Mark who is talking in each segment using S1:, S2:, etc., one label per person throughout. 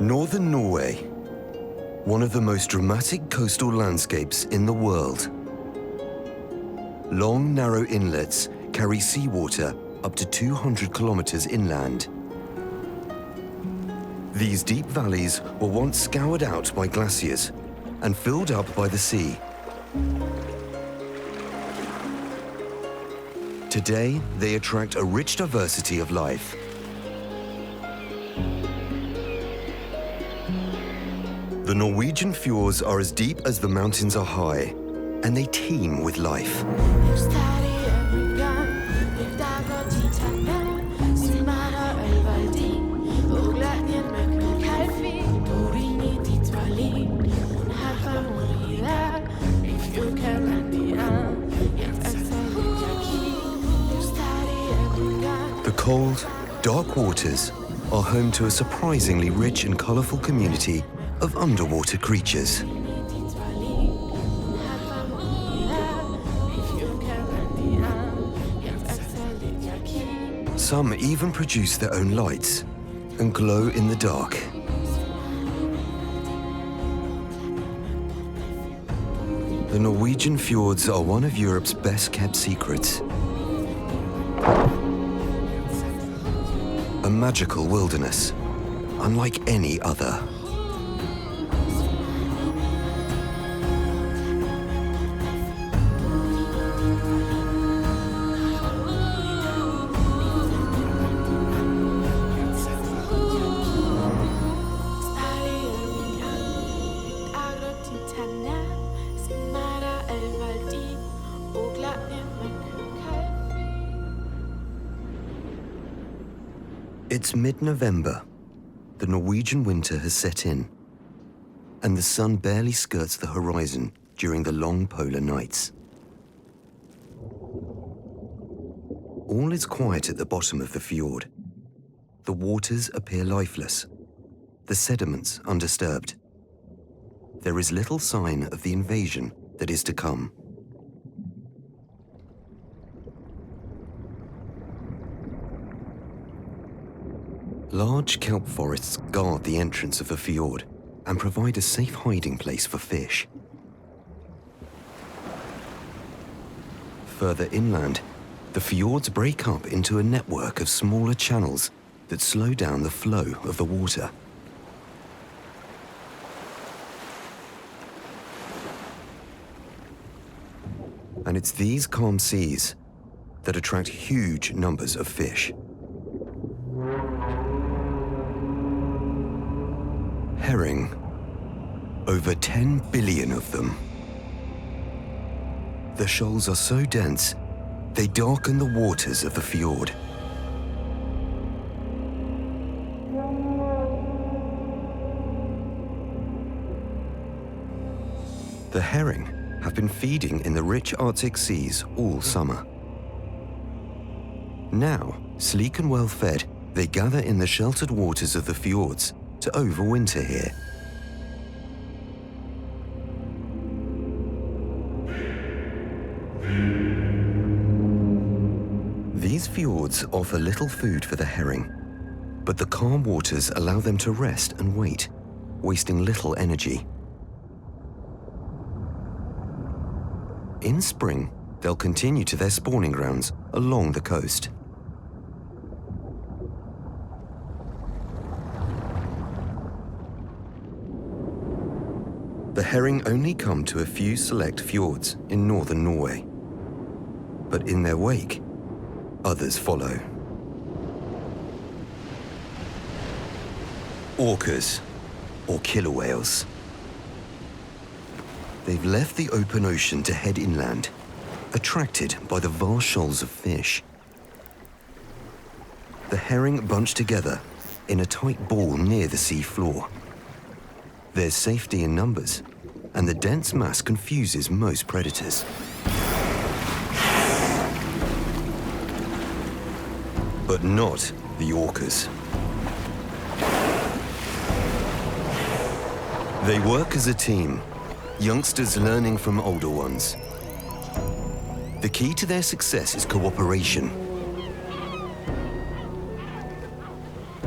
S1: Northern Norway, one of the most dramatic coastal landscapes in the world. Long, narrow inlets carry seawater up to 200 kilometers inland. These deep valleys were once scoured out by glaciers and filled up by the sea. Today, they attract a rich diversity of life. The Norwegian fjords are as deep as the mountains are high, and they teem with life. The cold, dark waters are home to a surprisingly rich and colorful community of underwater creatures. Some even produce their own lights and glow in the dark. The Norwegian fjords are one of Europe's best-kept secrets. A magical wilderness, unlike any other. It's mid-November. The Norwegian winter has set in, and the sun barely skirts the horizon during the long polar nights. All is quiet at the bottom of the fjord. The waters appear lifeless, the sediments undisturbed. There is little sign of the invasion that is to come. Large kelp forests guard the entrance of the fjord and provide a safe hiding place for fish. Further inland, the fjords break up into a network of smaller channels that slow down the flow of the water. And it's these calm seas that attract huge numbers of fish. Herring, over 10 billion of them. The shoals are so dense, they darken the waters of the fjord. The herring have been feeding in the rich Arctic seas all summer. Now, sleek and well-fed, they gather in the sheltered waters of the fjords to overwinter here. These fjords offer little food for the herring, but the calm waters allow them to rest and wait, wasting little energy. In spring, they'll continue to their spawning grounds along the coast. The herring only come to a few select fjords in northern Norway, but in their wake, others follow. Orcas, or killer whales. They've left the open ocean to head inland, attracted by the vast shoals of fish. The herring bunch together in a tight ball near the sea floor. There's safety in numbers, and the dense mass confuses most predators. But not the orcas. They work as a team, youngsters learning from older ones. The key to their success is cooperation.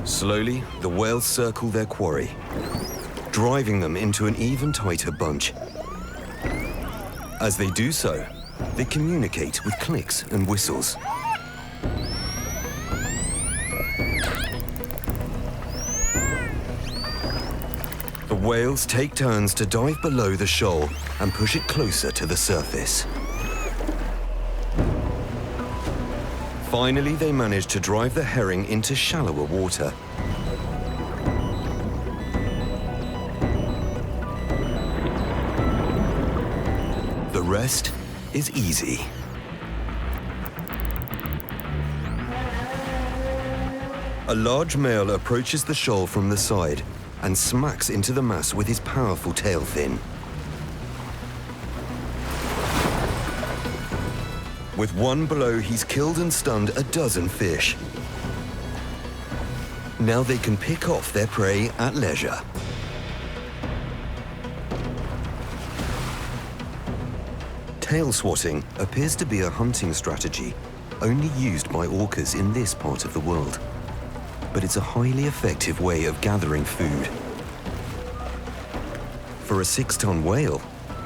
S1: Slowly, the whales circle their quarry, driving them into an even tighter bunch. As they do so, they communicate with clicks and whistles. The whales take turns to dive below the shoal and push it closer to the surface. Finally, they manage to drive the herring into shallower water. The rest is easy. A large male approaches the shoal from the side and smacks into the mass with his powerful tail fin. With one blow, he's killed and stunned a dozen fish. Now they can pick off their prey at leisure. Tail swatting appears to be a hunting strategy only used by orcas in this part of the world. But it's a highly effective way of gathering food. For a 6-ton whale,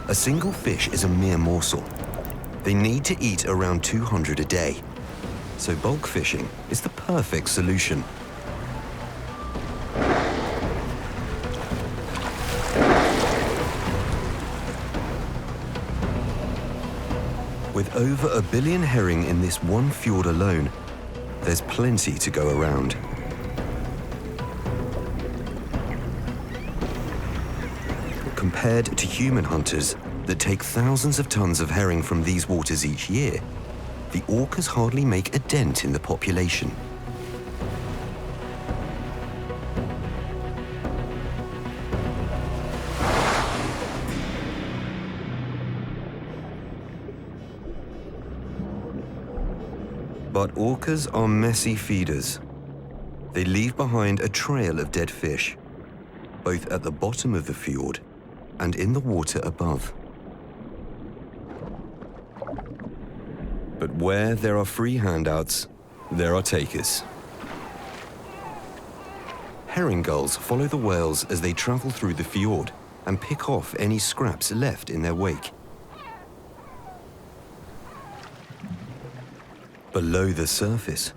S1: a single fish is a mere morsel. They need to eat around 200 a day, so bulk fishing is the perfect solution. With over 1 billion herring in this one fjord alone, there's plenty to go around. Compared to human hunters that take thousands of tons of herring from these waters each year, the orcas hardly make a dent in the population. But orcas are messy feeders. They leave behind a trail of dead fish, both at the bottom of the fjord and in the water above. But where there are free handouts, there are takers. Herring gulls follow the whales as they travel through the fjord and pick off any scraps left in their wake. Below the surface,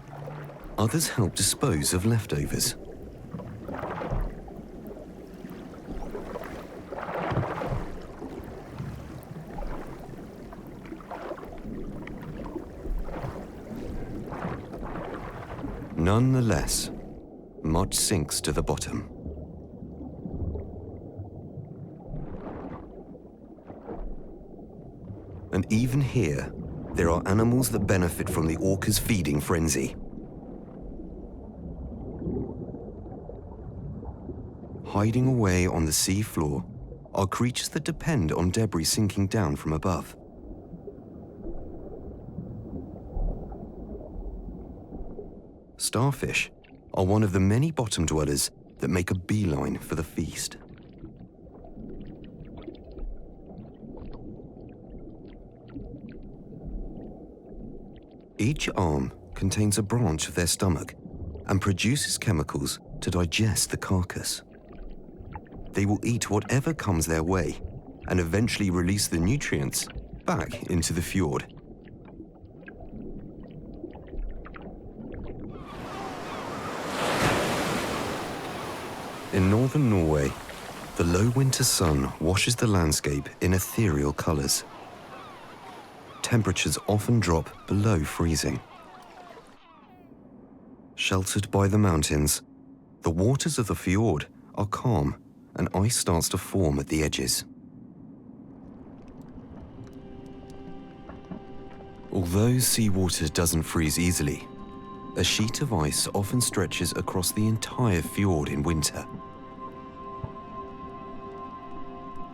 S1: others help dispose of leftovers. Nonetheless, much sinks to the bottom. And even here, there are animals that benefit from the orca's feeding frenzy. Hiding away on the sea floor are creatures that depend on debris sinking down from above. Starfish are one of the many bottom dwellers that make a beeline for the feast. Each arm contains a branch of their stomach and produces chemicals to digest the carcass. They will eat whatever comes their way and eventually release the nutrients back into the fjord. In northern Norway, the low winter sun washes the landscape in ethereal colors. Temperatures often drop below freezing. Sheltered by the mountains, the waters of the fjord are calm and ice starts to form at the edges. Although seawater doesn't freeze easily, a sheet of ice often stretches across the entire fjord in winter.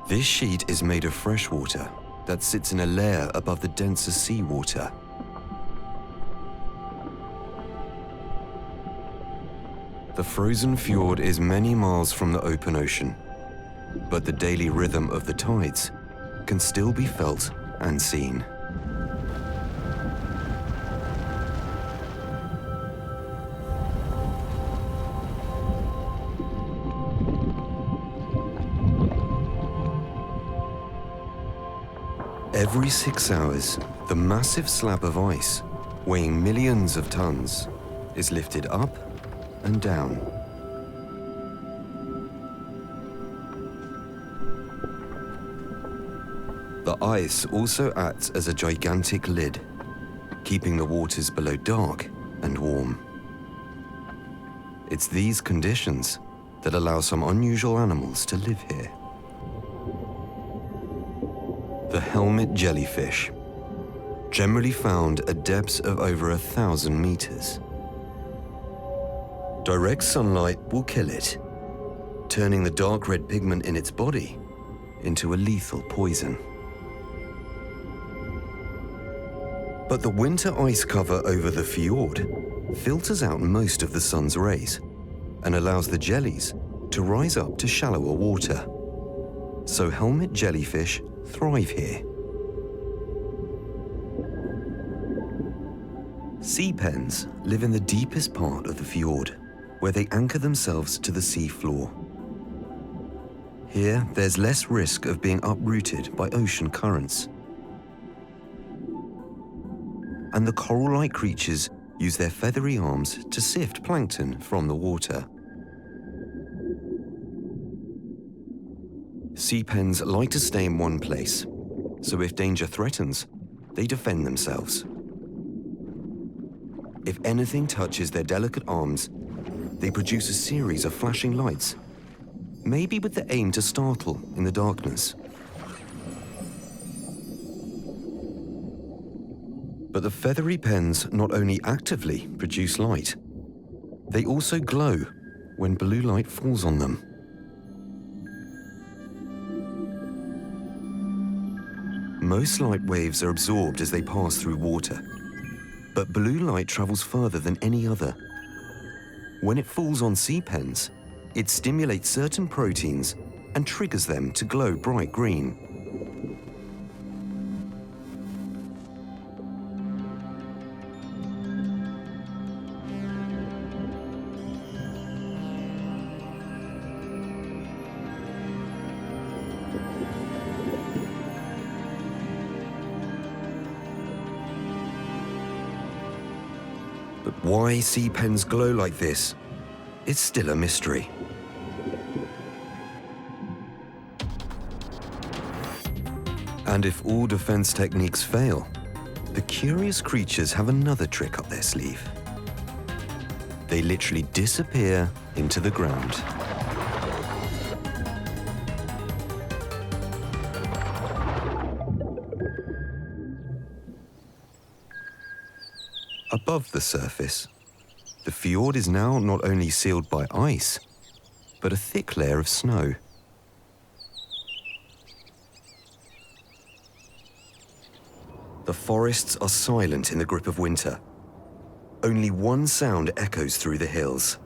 S1: This sheet is made of freshwater that sits in a layer above the denser seawater. The frozen fjord is many miles from the open ocean, but the daily rhythm of the tides can still be felt and seen. Every 6 hours, the massive slab of ice, weighing millions of tons, is lifted up and down. The ice also acts as a gigantic lid, keeping the waters below dark and warm. It's these conditions that allow some unusual animals to live here. The helmet jellyfish, generally found at depths of over 1,000 meters. Direct sunlight will kill it, turning the dark red pigment in its body into a lethal poison. But the winter ice cover over the fjord filters out most of the sun's rays and allows the jellies to rise up to shallower water. So helmet jellyfish thrive here. Sea pens live in the deepest part of the fjord, where they anchor themselves to the sea floor. Here, there's less risk of being uprooted by ocean currents. And the coral-like creatures use their feathery arms to sift plankton from the water. Sea pens like to stay in one place, so if danger threatens, they defend themselves. If anything touches their delicate arms, they produce a series of flashing lights, maybe with the aim to startle in the darkness. But the feathery pens not only actively produce light, they also glow when blue light falls on them. Most light waves are absorbed as they pass through water, but blue light travels further than any other. When it falls on sea pens, it stimulates certain proteins and triggers them to glow bright green. But why sea pens glow like this is still a mystery. And if all defense techniques fail, the curious creatures have another trick up their sleeve. They literally disappear into the ground. Above the surface, the fjord is now not only sealed by ice, but a thick layer of snow. The forests are silent in the grip of winter. Only one sound echoes through the hills.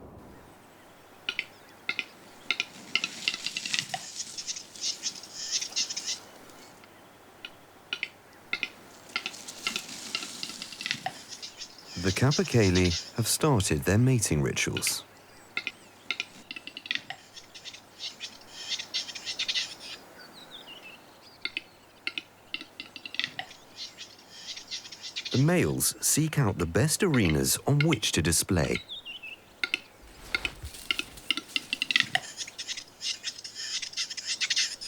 S1: The capercaillie have started their mating rituals. The males seek out the best arenas on which to display.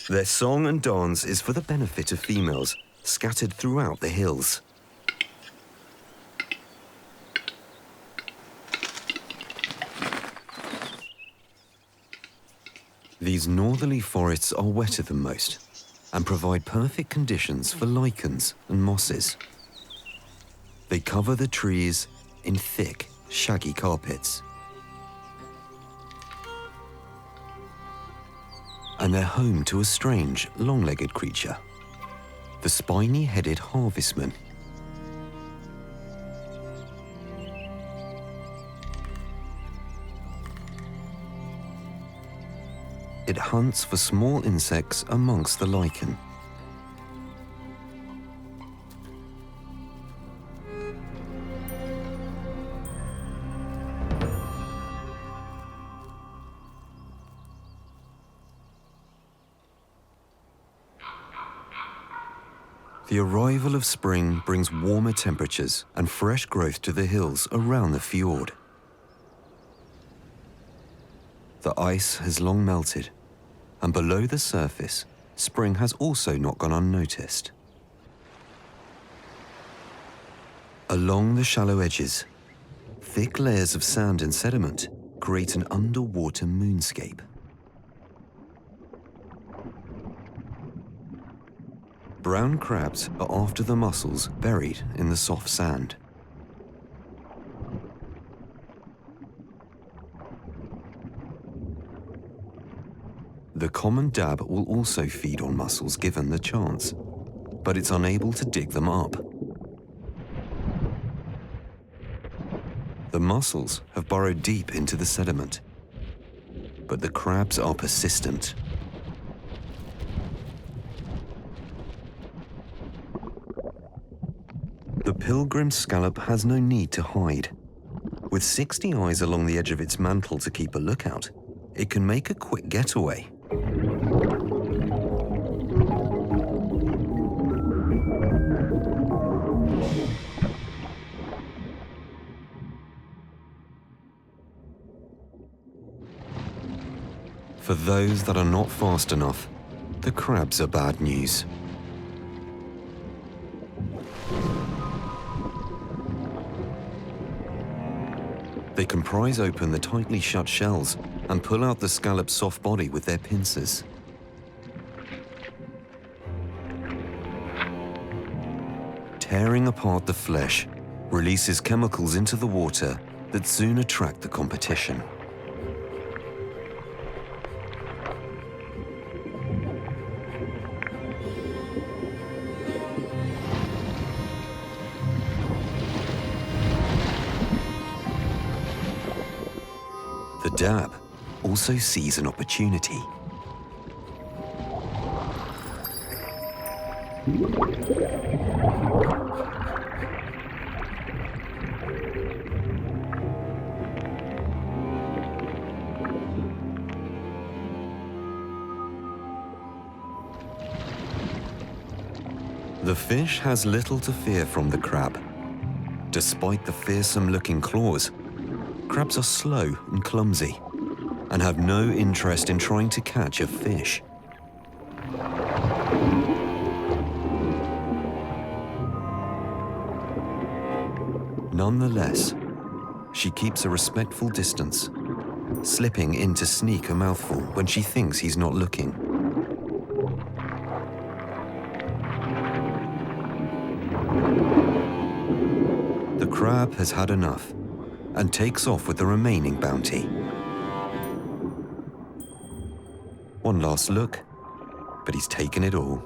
S1: Their song and dance is for the benefit of females scattered throughout the hills. These northerly forests are wetter than most and provide perfect conditions for lichens and mosses. They cover the trees in thick, shaggy carpets. And they're home to a strange, long-legged creature, the spiny-headed harvestman. It hunts for small insects amongst the lichen. The arrival of spring brings warmer temperatures and fresh growth to the hills around the fjord. The ice has long melted, and below the surface, spring has also not gone unnoticed. Along the shallow edges, thick layers of sand and sediment create an underwater moonscape. Brown crabs are after the mussels buried in the soft sand. The common dab will also feed on mussels given the chance, but it's unable to dig them up. The mussels have burrowed deep into the sediment, but the crabs are persistent. The pilgrim scallop has no need to hide. With 60 eyes along the edge of its mantle to keep a lookout, it can make a quick getaway. For those that are not fast enough, the crabs are bad news. They can prise open the tightly shut shells and pull out the scallop's soft body with their pincers. Tearing apart the flesh releases chemicals into the water that soon attract the competition. The dab also sees an opportunity. The fish has little to fear from the crab. Despite the fearsome-looking claws, crabs are slow and clumsy and have no interest in trying to catch a fish. Nonetheless, she keeps a respectful distance, slipping in to sneak a mouthful when she thinks he's not looking. The crab has had enough and takes off with the remaining bounty. One last look, but he's taken it all.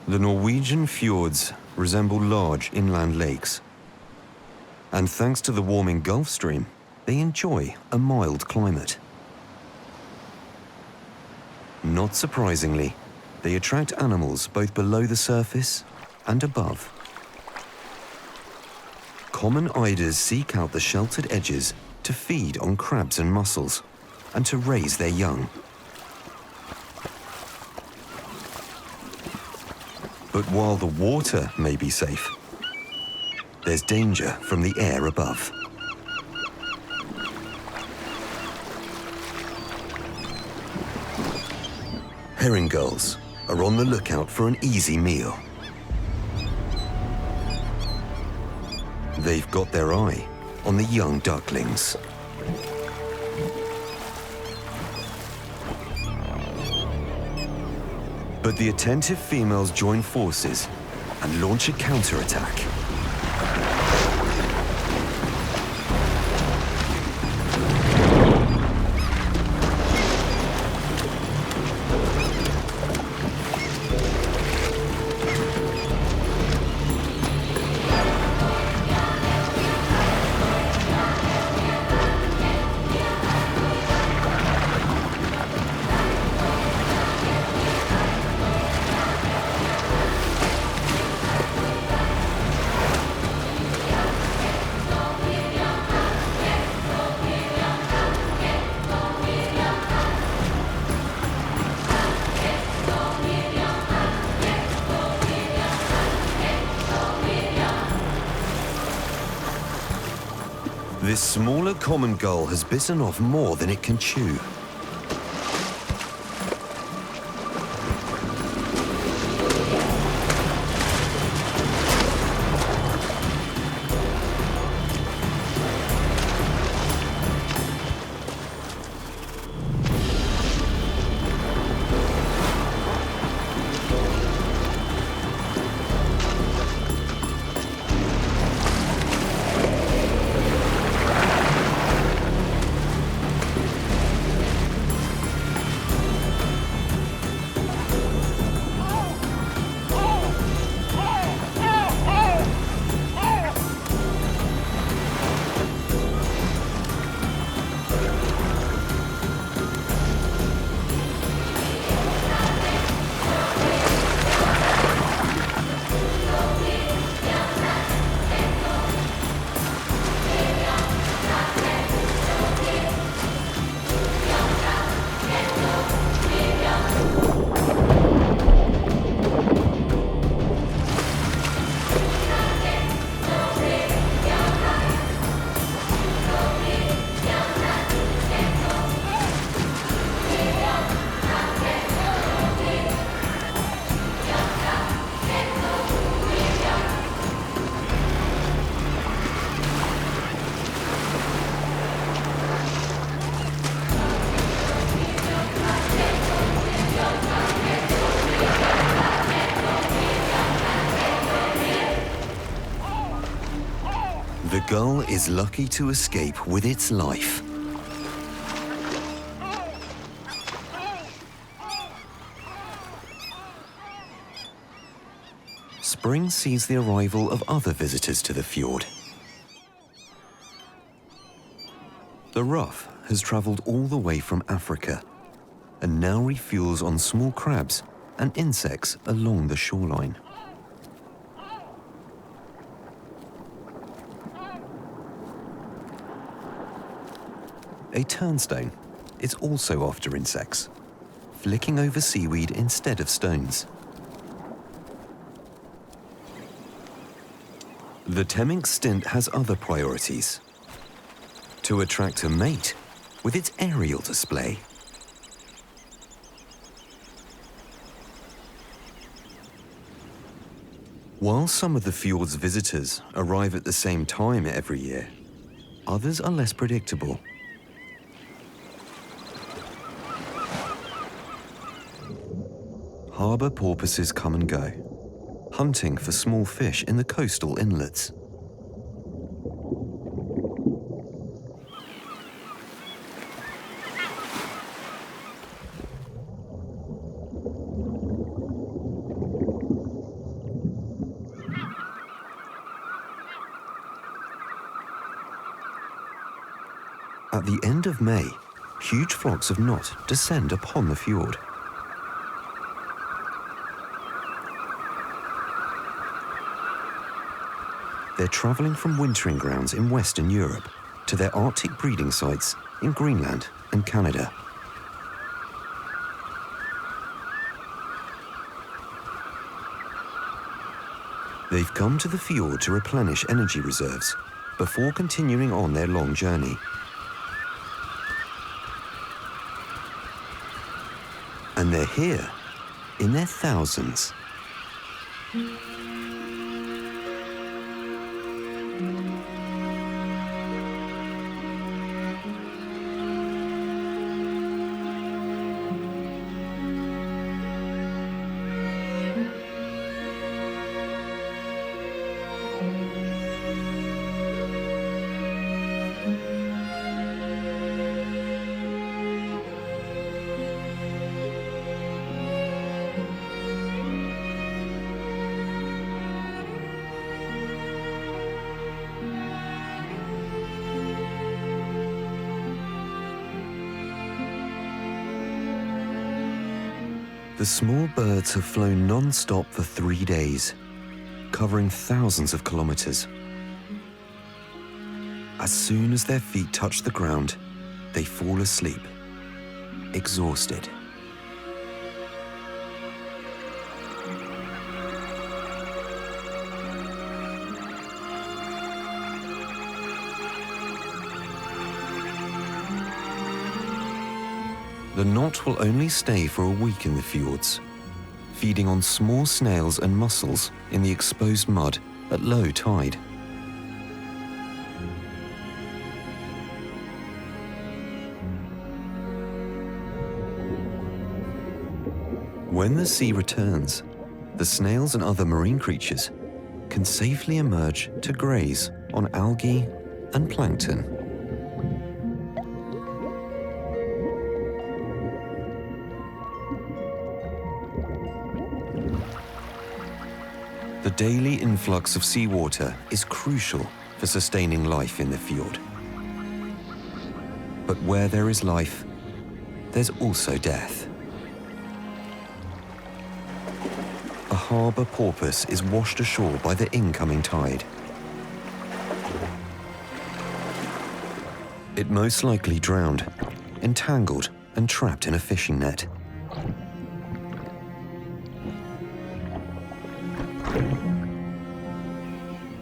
S1: The Norwegian fjords resemble large inland lakes, and thanks to the warming Gulf Stream, they enjoy a mild climate. Not surprisingly, they attract animals both below the surface and above. Common eiders seek out the sheltered edges to feed on crabs and mussels and to raise their young. But while the water may be safe, there's danger from the air above. Herring gulls are on the lookout for an easy meal. They've got their eye on the young ducklings. But the attentive females join forces and launch a counterattack. This smaller common gull has bitten off more than it can chew. The gull is lucky to escape with its life. Spring sees the arrival of other visitors to the fjord. The ruff has travelled all the way from Africa and now refuels on small crabs and insects along the shoreline. A turnstone is also after insects, flicking over seaweed instead of stones. The Temmink stint has other priorities: to attract a mate with its aerial display. While some of the fjord's visitors arrive at the same time every year, others are less predictable. Harbour porpoises come and go, hunting for small fish in the coastal inlets. At the end of May, huge flocks of knot descend upon the fjord. They're travelling from wintering grounds in Western Europe to their Arctic breeding sites in Greenland and Canada. They've come to the fjord to replenish energy reserves before continuing on their long journey. And they're here in their thousands. The small birds have flown non-stop for 3 days, covering thousands of kilometers. As soon as their feet touch the ground, they fall asleep, exhausted. The knot will only stay for a week in the fjords, feeding on small snails and mussels in the exposed mud at low tide. When the sea returns, the snails and other marine creatures can safely emerge to graze on algae and plankton. The daily influx of seawater is crucial for sustaining life in the fjord. But where there is life, there's also death. A harbour porpoise is washed ashore by the incoming tide. It most likely drowned, entangled and trapped in a fishing net.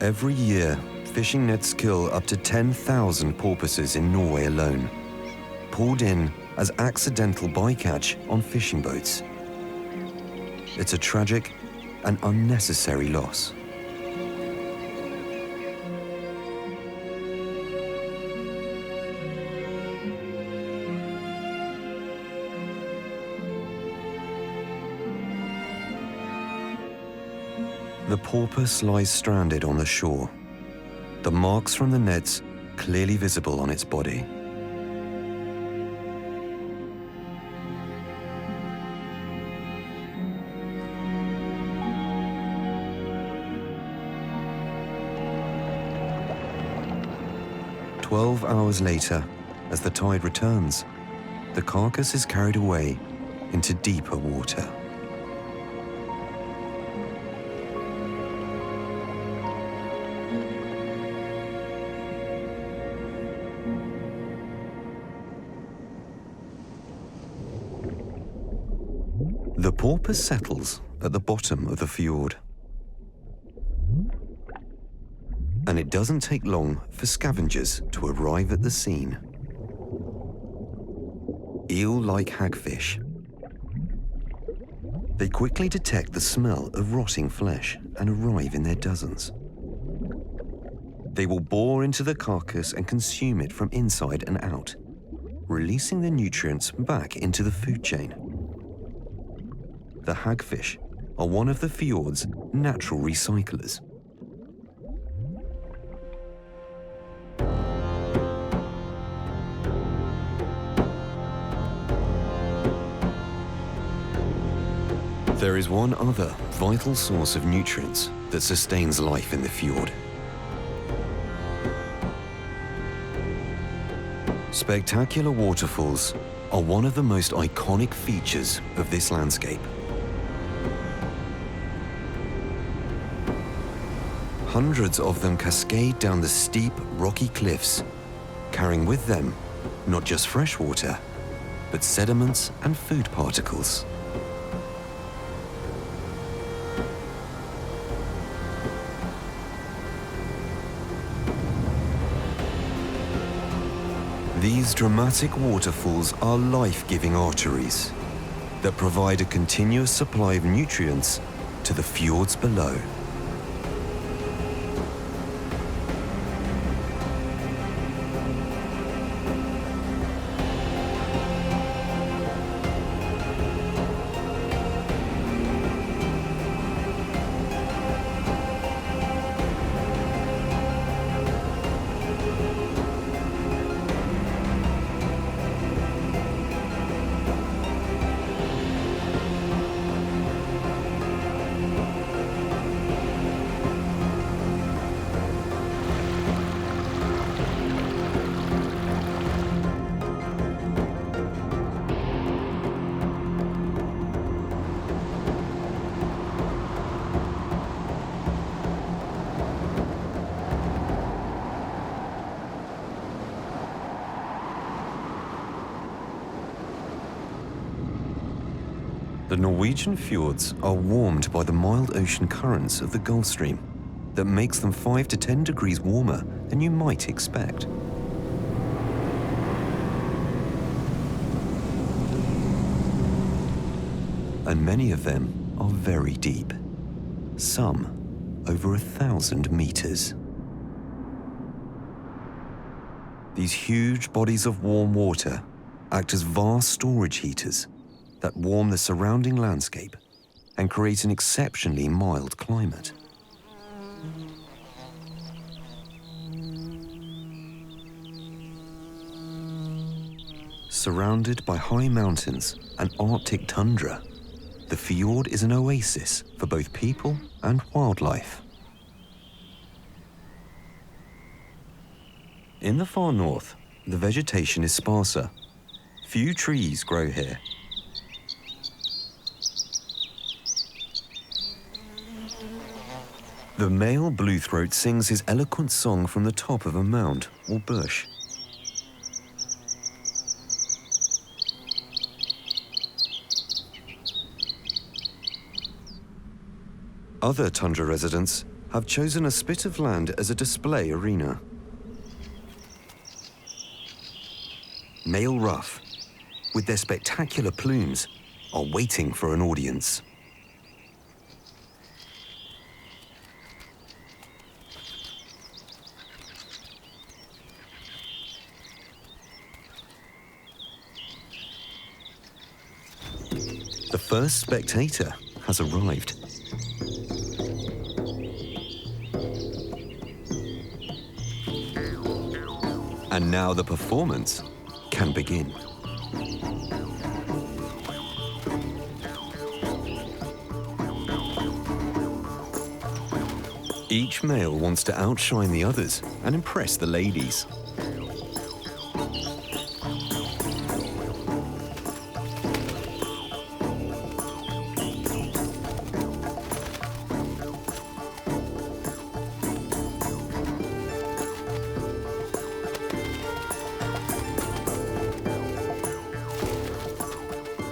S1: Every year, fishing nets kill up to 10,000 porpoises in Norway alone, pulled in as accidental bycatch on fishing boats. It's a tragic and unnecessary loss. The porpoise lies stranded on the shore, the marks from the nets clearly visible on its body. "12 hours later, as the tide returns, the carcass is carried away into deeper water. The porpoise settles at the bottom of the fjord. And it doesn't take long for scavengers to arrive at the scene. Eel-like hagfish. They quickly detect the smell of rotting flesh and arrive in their dozens. They will bore into the carcass and consume it from inside and out, releasing the nutrients back into the food chain. The hagfish are one of the fjord's natural recyclers. There is one other vital source of nutrients that sustains life in the fjord. Spectacular waterfalls are one of the most iconic features of this landscape. Hundreds of them cascade down the steep, rocky cliffs, carrying with them not just fresh water, but sediments and food particles. These dramatic waterfalls are life-giving arteries that provide a continuous supply of nutrients to the fjords below. The Norwegian fjords are warmed by the mild ocean currents of the Gulf Stream that makes them 5 to 10 degrees warmer than you might expect. and many of them are very deep, some over 1,000 meters. These huge bodies of warm water act as vast storage heaters that warm the surrounding landscape and create an exceptionally mild climate. Surrounded by high mountains and Arctic tundra, the fjord is an oasis for both people and wildlife. In the far north, the vegetation is sparser. Few trees grow here. The male bluethroat sings his eloquent song from the top of a mound or bush. Other tundra residents have chosen a spit of land as a display arena. Male ruff, with their spectacular plumes, are waiting for an audience. The first spectator has arrived. And now the performance can begin. Each male wants to outshine the others and impress the ladies.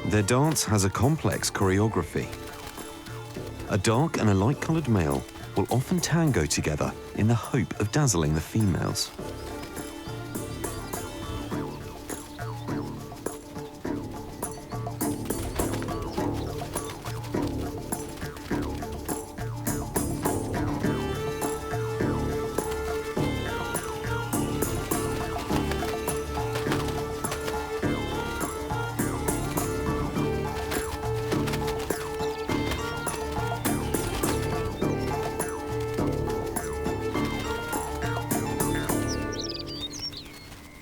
S1: Their dance has a complex choreography. A dark and a light-colored male will often tango together in the hope of dazzling the females.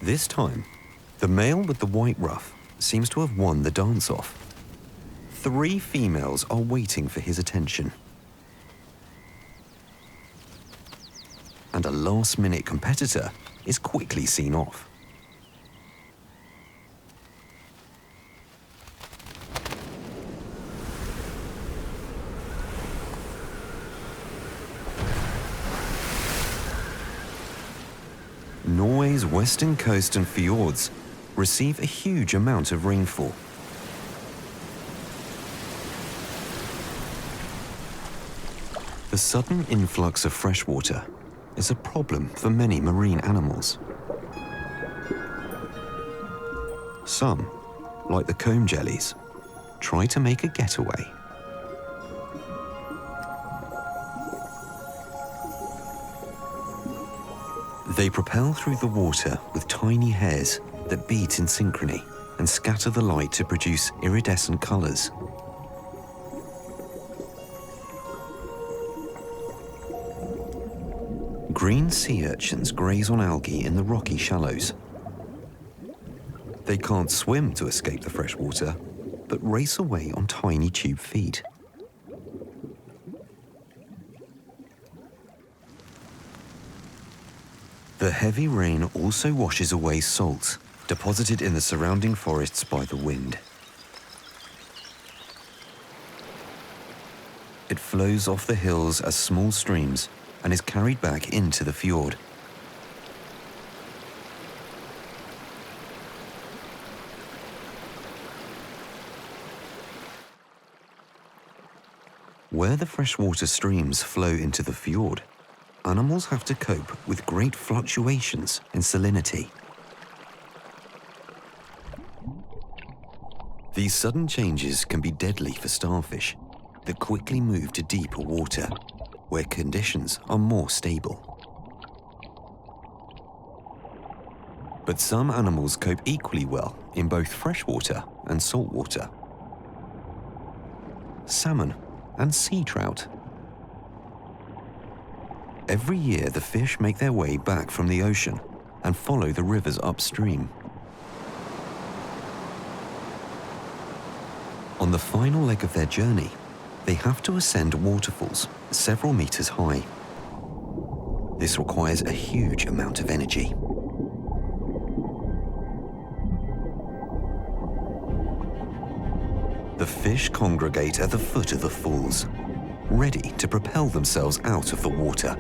S1: This time, the male with the white ruff seems to have won the dance-off. 3 females are waiting for his attention. And a last-minute competitor is quickly seen off. Norway's western coast and fjords receive a huge amount of rainfall. The sudden influx of fresh water is a problem for many marine animals. Some, like the comb jellies, try to make a getaway. They propel through the water with tiny hairs that beat in synchrony and scatter the light to produce iridescent colors. Green sea urchins graze on algae in the rocky shallows. They can't swim to escape the fresh water, but race away on tiny tube feet. The heavy rain also washes away salt, deposited in the surrounding forests by the wind. It flows off the hills as small streams and is carried back into the fjord. Where the freshwater streams flow into the fjord, animals have to cope with great fluctuations in salinity. These sudden changes can be deadly for starfish that quickly move to deeper water, where conditions are more stable. But some animals cope equally well in both freshwater and saltwater. Salmon and sea trout. Every year, the fish make their way back from the ocean and follow the rivers upstream. On the final leg of their journey, they have to ascend waterfalls several meters high. This requires a huge amount of energy. The fish congregate at the foot of the falls, ready to propel themselves out of the water.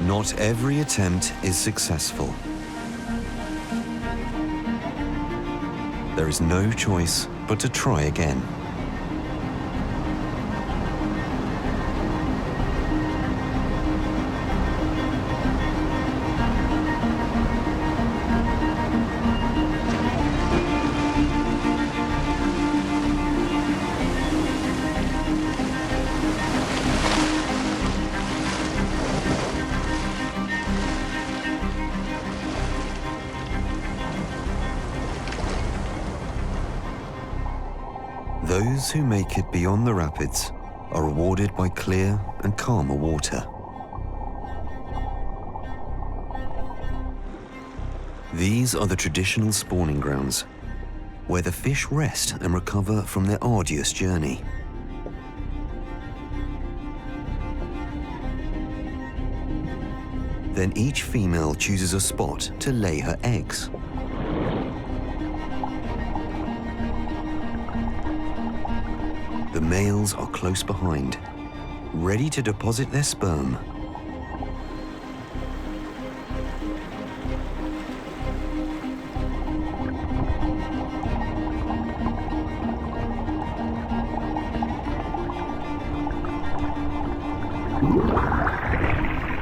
S1: Not every attempt is successful. There is no choice but to try again. Those who make it beyond the rapids are rewarded by clear and calmer water. These are the traditional spawning grounds, where the fish rest and recover from their arduous journey. Then each female chooses a spot to lay her eggs. The males are close behind, ready to deposit their sperm.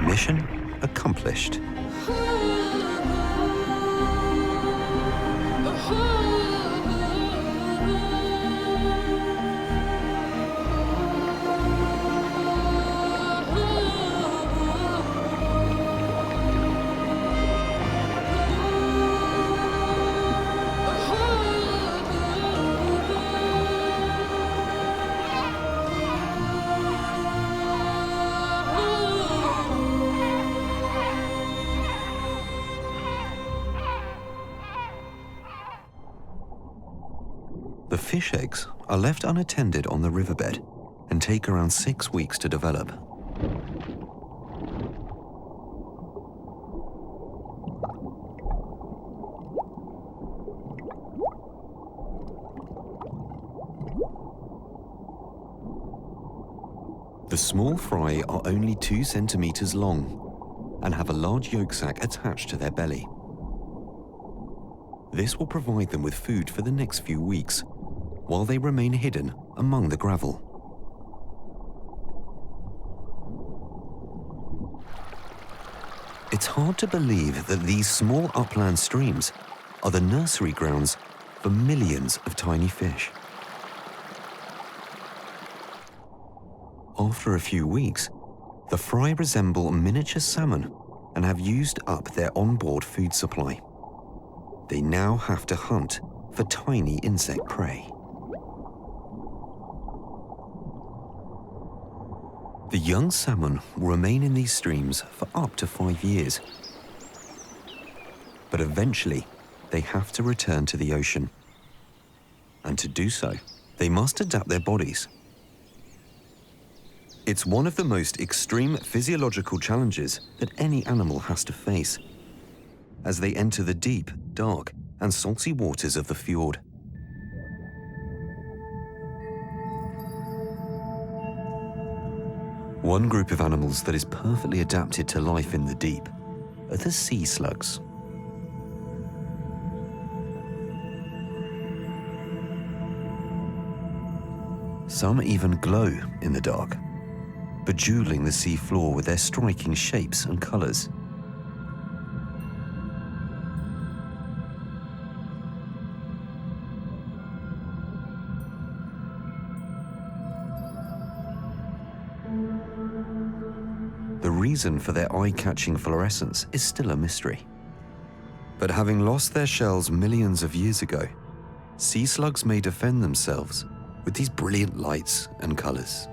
S1: Mission accomplished. The fish eggs are left unattended on the riverbed and take around 6 weeks to develop. The small fry are only 2 centimeters long and have a large yolk sac attached to their belly. This will provide them with food for the next few weeks, while they remain hidden among the gravel. It's hard to believe that these small upland streams are the nursery grounds for millions of tiny fish. After a few weeks, the fry resemble miniature salmon and have used up their onboard food supply. They now have to hunt for tiny insect prey. The young salmon will remain in these streams for up to 5 years. But eventually, they have to return to the ocean. And to do so, they must adapt their bodies. It's one of the most extreme physiological challenges that any animal has to face, as they enter the deep, dark, and salty waters of the fjord. One group of animals that is perfectly adapted to life in the deep are the sea slugs. Some even glow in the dark, bejeweling the sea floor with their striking shapes and colors. The reason for their eye-catching fluorescence is still a mystery. But having lost their shells millions of years ago, sea slugs may defend themselves with these brilliant lights and colors.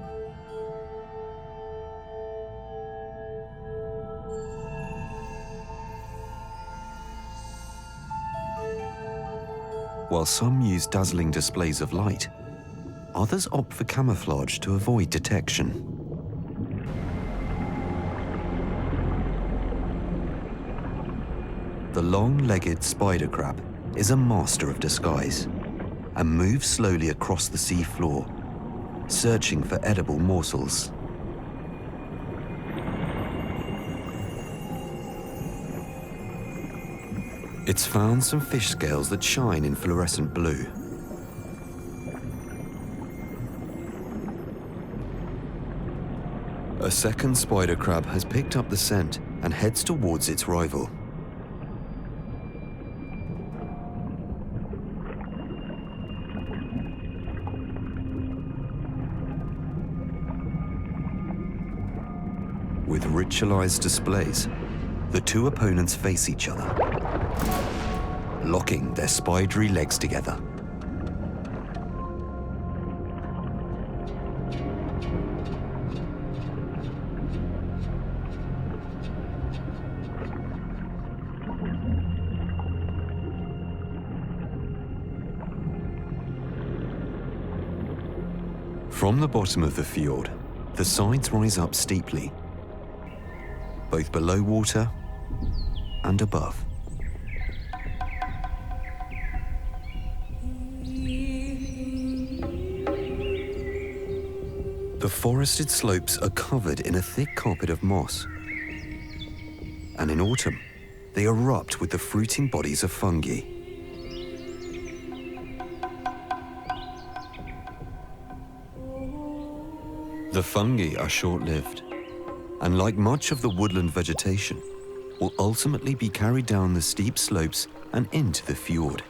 S1: While some use dazzling displays of light, others opt for camouflage to avoid detection. The long-legged spider crab is a master of disguise and moves slowly across the sea floor, searching for edible morsels. It's found some fish scales that shine in fluorescent blue. A second spider crab has picked up the scent and heads towards its rival. With ritualized displays, the two opponents face each other, locking their spidery legs together. From the bottom of the fjord, the sides rise up steeply, both below water and above. The forested slopes are covered in a thick carpet of moss, and in autumn, they erupt with the fruiting bodies of fungi. The fungi are short-lived, and like much of the woodland vegetation, will ultimately be carried down the steep slopes and into the fjord.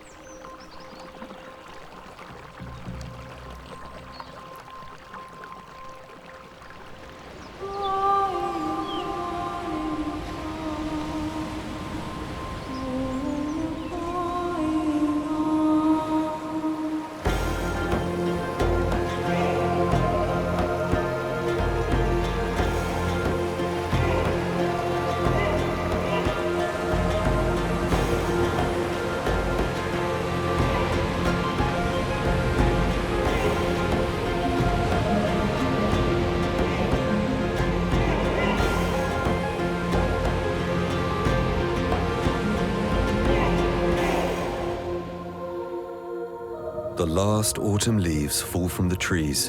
S1: The last autumn leaves fall from the trees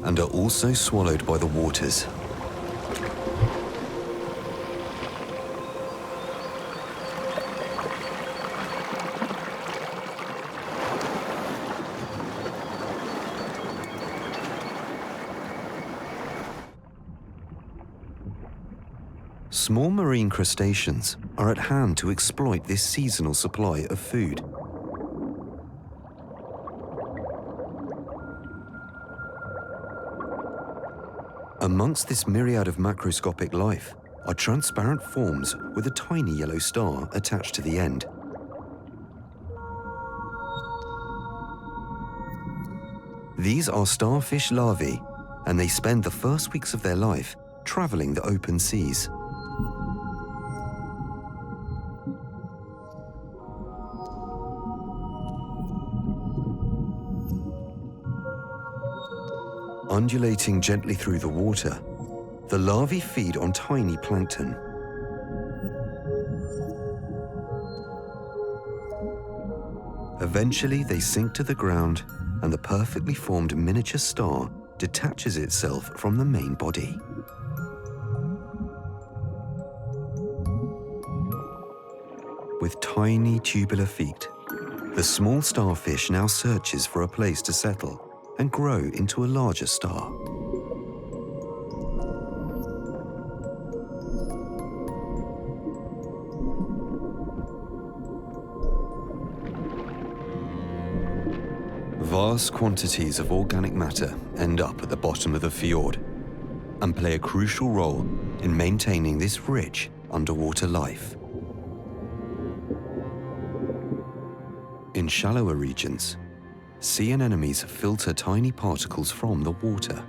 S1: and are also swallowed by the waters. Small marine crustaceans are at hand to exploit this seasonal supply of food. Amongst this myriad of macroscopic life are transparent forms with a tiny yellow star attached to the end. These are starfish larvae, and they spend the first weeks of their life traveling the open seas. Undulating gently through the water, the larvae feed on tiny plankton. Eventually, they sink to the ground, and the perfectly formed miniature star detaches itself from the main body. With tiny tubular feet, the small starfish now searches for a place to settle and grow into a larger star. Vast quantities of organic matter end up at the bottom of the fjord and play a crucial role in maintaining this rich underwater life. In shallower regions, sea anemones filter tiny particles from the water.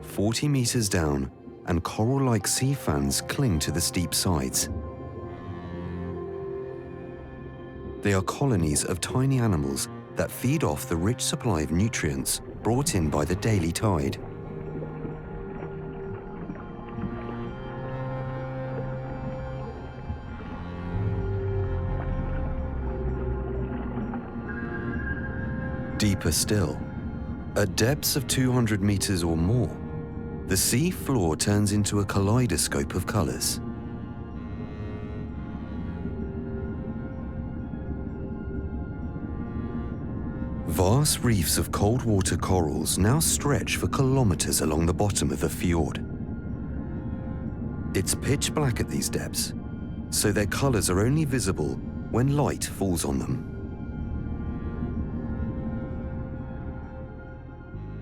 S1: "40 meters down, and coral-like sea fans cling to the steep sides. They are colonies of tiny animals that feed off the rich supply of nutrients brought in by the daily tide. Deeper still, at depths of 200 meters or more, the sea floor turns into a kaleidoscope of colors. Vast reefs of cold water corals now stretch for kilometers along the bottom of the fjord. It's pitch black at these depths, so their colors are only visible when light falls on them.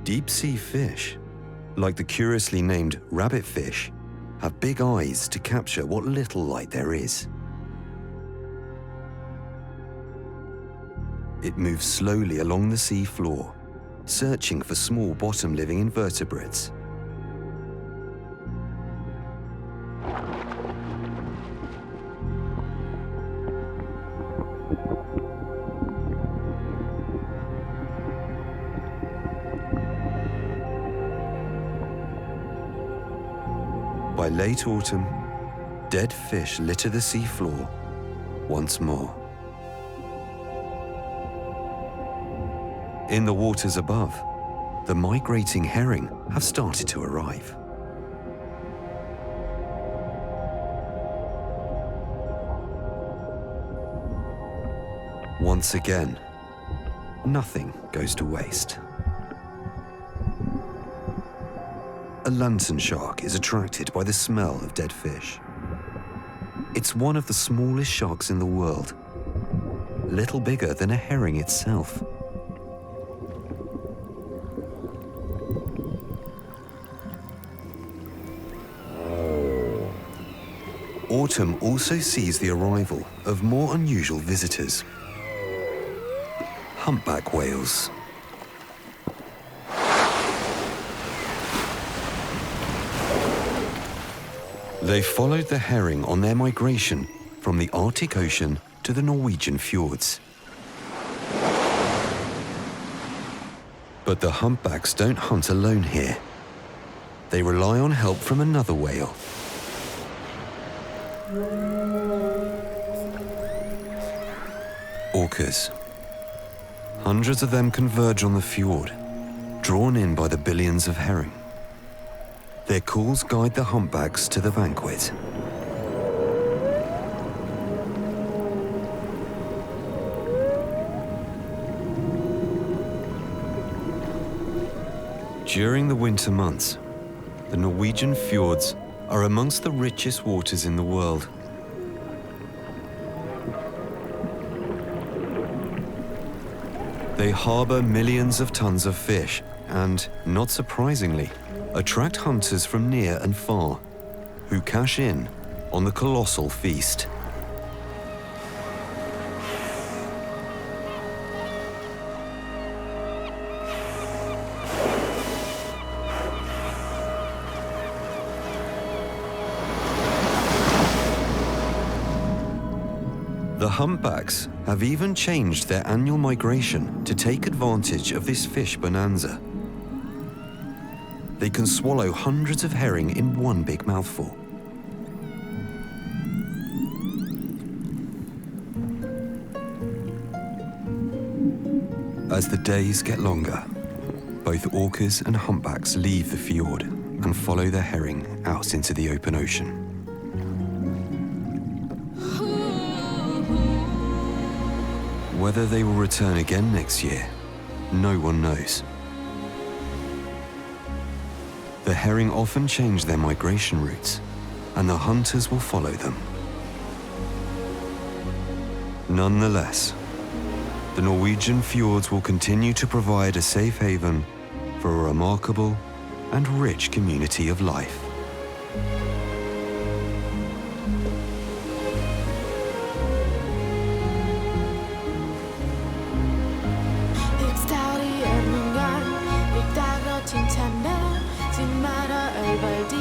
S1: Deep-sea fish, like the curiously named rabbitfish, have big eyes to capture what little light there is. It moves slowly along the sea floor, searching for small bottom-living invertebrates. By late autumn, dead fish litter the sea floor once more. In the waters above, the migrating herring have started to arrive. Once again, nothing goes to waste. A lantern shark is attracted by the smell of dead fish. It's one of the smallest sharks in the world, little bigger than a herring itself. Autumn also sees the arrival of more unusual visitors. Humpback whales. They followed the herring on their migration from the Arctic Ocean to the Norwegian fjords. But the humpbacks don't hunt alone here. They rely on help from another whale. Orcas. Hundreds of them converge on the fjord, drawn in by the billions of herring. Their calls guide the humpbacks to the banquet. During the winter months, the Norwegian fjords are amongst the richest waters in the world. They harbor millions of tons of fish and, not surprisingly, attract hunters from near and far, who cash in on the colossal feast. The humpbacks have even changed their annual migration to take advantage of this fish bonanza. They can swallow hundreds of herring in one big mouthful. As the days get longer, both orcas and humpbacks leave the fjord and follow the herring out into the open ocean. Whether they will return again next year, no one knows. The herring often change their migration routes, and the hunters will follow them. Nonetheless, the Norwegian fjords will continue to provide a safe haven for a remarkable and rich community of life.
S2: 칭찬해 집 말아 얼벌디